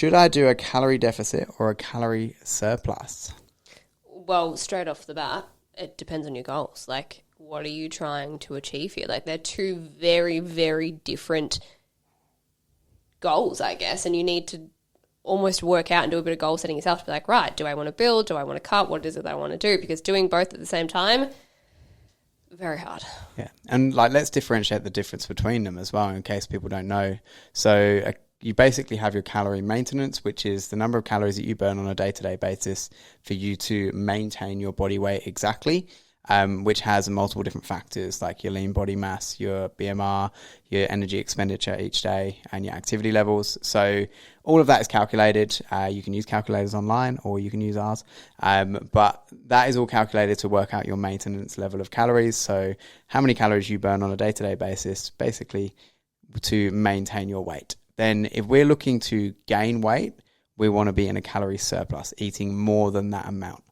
Should I do a calorie deficit or a calorie surplus? Well, straight off the bat, it depends on your goals. Like, what are you trying to achieve here? Like, they're two very, very different goals, I guess, and you need to almost work out and do a bit of goal setting yourself to be like, right, do I want to build? Do I want to cut? What is it that I want to do? Because doing both at the same time, very hard. Yeah. And like, let's differentiate the difference between them as well in case people don't know. So you basically have your calorie maintenance, which is the number of calories that you burn on a day-to-day basis for you to maintain your body weight exactly, which has multiple different factors like your lean body mass, your BMR, your energy expenditure each day, and your activity levels. So all of that is calculated. You can use calculators online or you can use ours. But that is all calculated to work out your maintenance level of calories. So how many calories you burn on a day-to-day basis, basically to maintain your weight. Then if we're looking to gain weight, we want to be in a calorie surplus, eating more than that amount.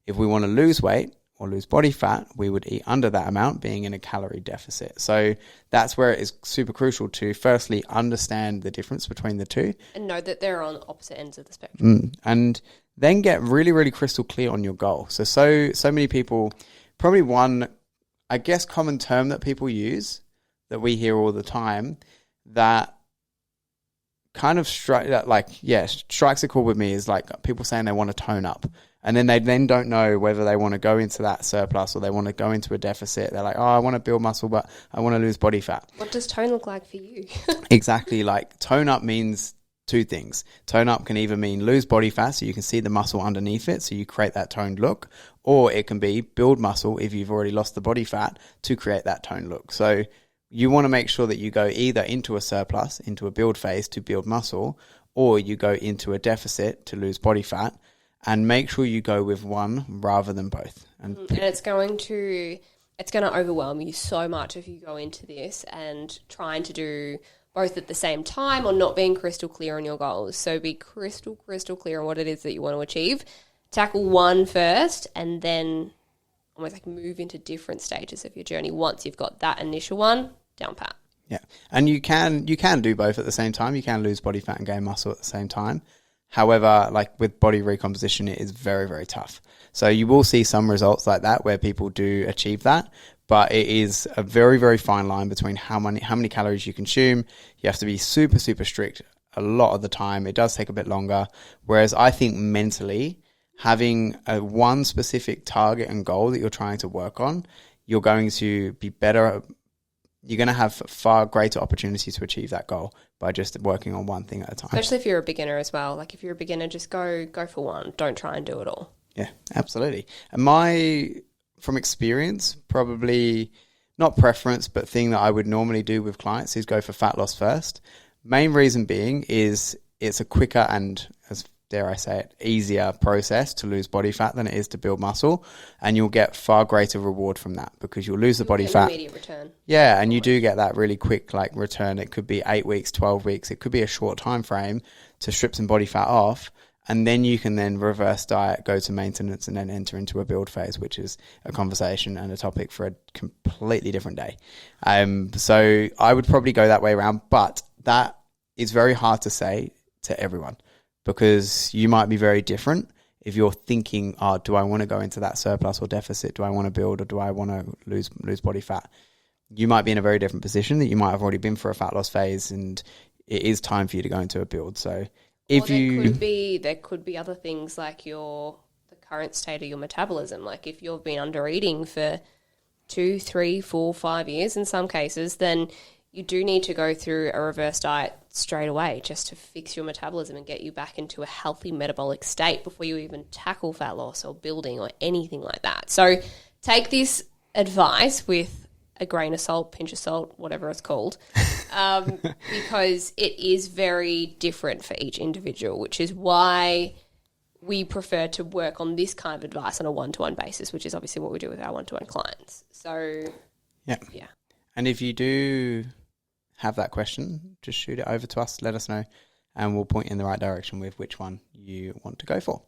If we want to lose weight or lose body fat, we would eat under that amount, being in a calorie deficit. So that's where it is super crucial to firstly understand the difference between the two. And know that they're on opposite ends of the spectrum. And then get really, really crystal clear on your goal. So many people, probably one, I guess, common term that people use that we hear all the time that kind of strikes a chord with me is like people saying they want to tone up, and then they don't know whether they want to go into that surplus or they want to go into a deficit. They're like, oh, I want to build muscle, but I want to lose body fat. What does tone look like for you? Exactly. Like, tone up means two things. Tone up can either mean lose body fat so you can see the muscle underneath it, so you create that toned look, or it can be build muscle if you've already lost the body fat to create that toned look. So you want to make sure that you go either into a surplus, into a build phase to build muscle, or you go into a deficit to lose body fat, and make sure you go with one rather than both. And it's going to overwhelm you so much if you go into this and trying to do both at the same time or not being crystal clear on your goals. So be crystal clear on what it is that you want to achieve. Tackle one first and then almost like move into different stages of your journey once you've got that initial one down pat. Yeah. And you can do both at the same time. You can lose body fat and gain muscle at the same time. However, like with body recomposition, it is very, very tough. So you will see some results like that where people do achieve that, but it is a very, very fine line between how many calories you consume. You have to be super, super strict a lot of the time. It does take a bit longer. Whereas I think mentally, having one specific target and goal that you're trying to work on, you're going to be better. You're going to have far greater opportunity to achieve that goal by just working on one thing at a time. Especially if you're a beginner as well. Like if you're a beginner, just go for one. Don't try and do it all. Yeah, absolutely. And from experience, probably not preference, but thing that I would normally do with clients is go for fat loss first. Main reason being is it's a quicker and, as dare I say it, easier process to lose body fat than it is to build muscle, and you'll get far greater reward from that because you'll lose the body fat. Immediate return. Yeah, and you do get that really quick return. It could be 8 weeks, 12 weeks. It could be a short time frame to strip some body fat off, and then you can then reverse diet, go to maintenance, and then enter into a build phase, which is a conversation and a topic for a completely different day. So I would probably go that way around, but that is very hard to say to everyone, because you might be very different if you're thinking, do I want to go into that surplus or deficit? Do I want to build or do I want to lose body fat? You might be in a very different position, that you might have already been for a fat loss phase and it is time for you to go into a build. So there could be other things like the current state of your metabolism. Like if you've been under eating for 2, 3, 4, 5 years in some cases, then you do need to go through a reverse diet straight away just to fix your metabolism and get you back into a healthy metabolic state before you even tackle fat loss or building or anything like that. So take this advice with a grain of salt, pinch of salt, whatever it's called, because it is very different for each individual, which is why we prefer to work on this kind of advice on a one-to-one basis, which is obviously what we do with our one-to-one clients. So, yeah. And if you do have that question, just shoot it over to us, let us know, and we'll point you in the right direction with which one you want to go for.